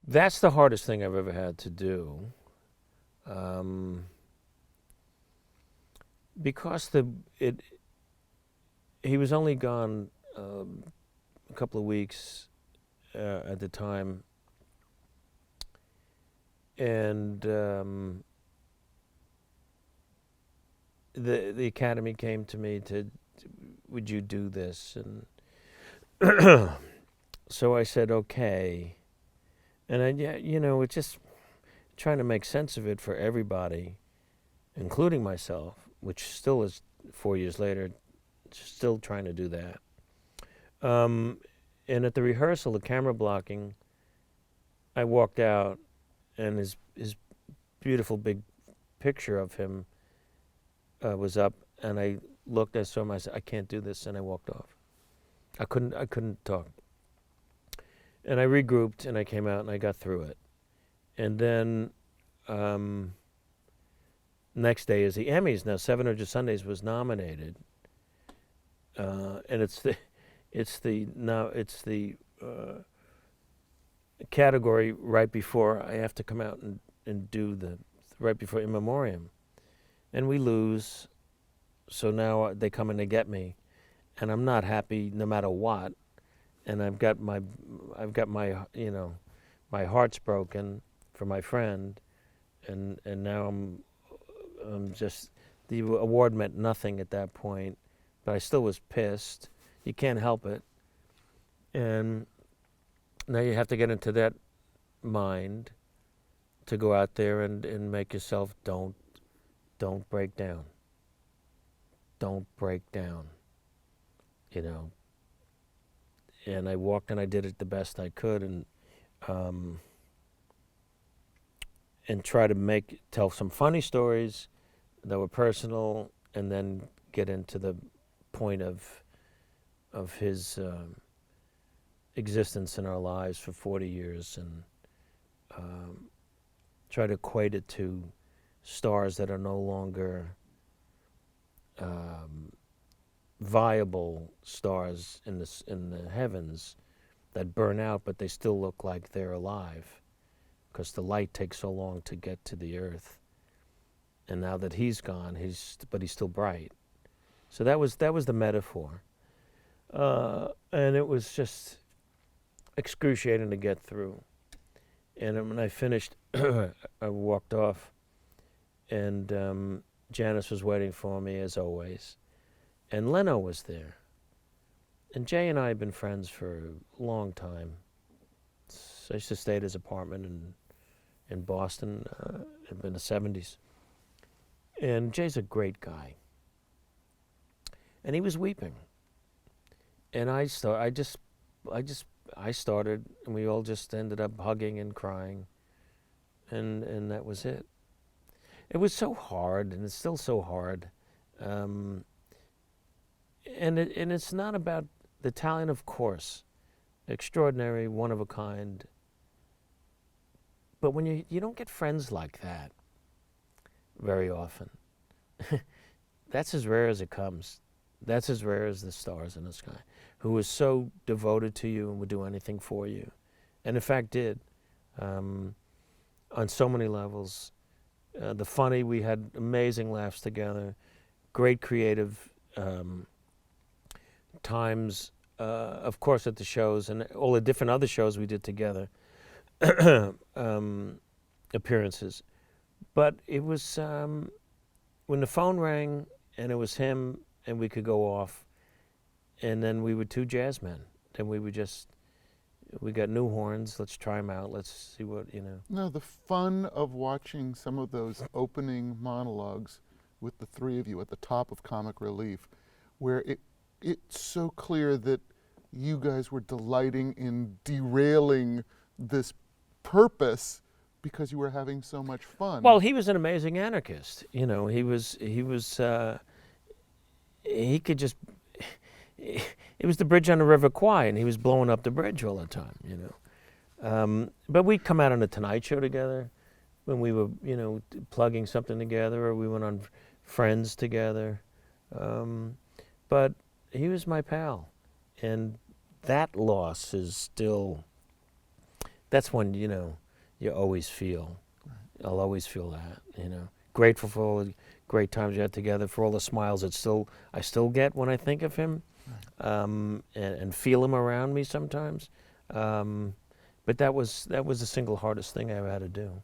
That's the hardest thing I've ever had to do, um, because he was only gone a couple of weeks at the time, and the Academy came to me to, would you do this? And so I said, okay. And yeah, it's just trying to make sense of it for everybody, including myself, which still is 4 years later, still trying to do that. And at the rehearsal, the camera blocking, I walked out, and his beautiful big picture of him was up, and I looked, I saw him, I said, I can't do this, and I walked off. I couldn't talk. And I regrouped, and I came out, and I got through it. And then next day is the Emmys. Now, 700 Sundays was nominated, and it's the category right before I have to come out and do the right before In Memoriam, and we lose. So now they come in to get me, and I'm not happy no matter what. And I've got my my heart's broken for my friend, and now I'm just, the award meant nothing at that point, but I still was pissed. You can't help it, and now you have to get into that mind to go out there and make yourself don't break down. Don't break down. And I walked and I did it the best I could, and try to tell some funny stories that were personal, and then get into the point of his existence in our lives for 40 years, and try to equate it to stars that are no longer viable stars in the heavens, that burn out, but they still look like they're alive, because the light takes so long to get to the earth. And now that he's gone, he's still bright. So that was the metaphor, and it was just excruciating to get through. And when I finished, I walked off, and Janice was waiting for me as always, and Leno was there. And Jay and I had been friends for a long time. I used to stay at his apartment in Boston in the 70s. And Jay's a great guy. And he was weeping. And I started, and we all just ended up hugging and crying. And that was it. It was so hard, and it's still so hard. And it's not about the talent, of course, extraordinary, one of a kind. But when you don't get friends like that very often, that's as rare as it comes. That's as rare as the stars in the sky, who is so devoted to you and would do anything for you, and in fact did, on so many levels. The funny, we had amazing laughs together, great creative times, of course, at the shows and all the different other shows we did together, appearances. But it was when the phone rang and it was him, and we could go off, and then we were two jazz men. Then we got new horns, let's try them out, let's see what. No, the fun of watching some of those opening monologues with the three of you at the top of Comic Relief, where it's so clear that you guys were delighting in derailing this purpose because you were having so much fun. Well, he was an amazing anarchist. He could just, it was the bridge on the River Kwai, and he was blowing up the bridge all the time, But we'd come out on the Tonight Show together when we were, plugging something together, or we went on Friends together. But he was my pal, and that loss is still that's when, you always feel. I'll always feel that, Grateful for all the great times we had together, for all the smiles I still get when I think of him, and feel him around me sometimes. But that was the single hardest thing I ever had to do.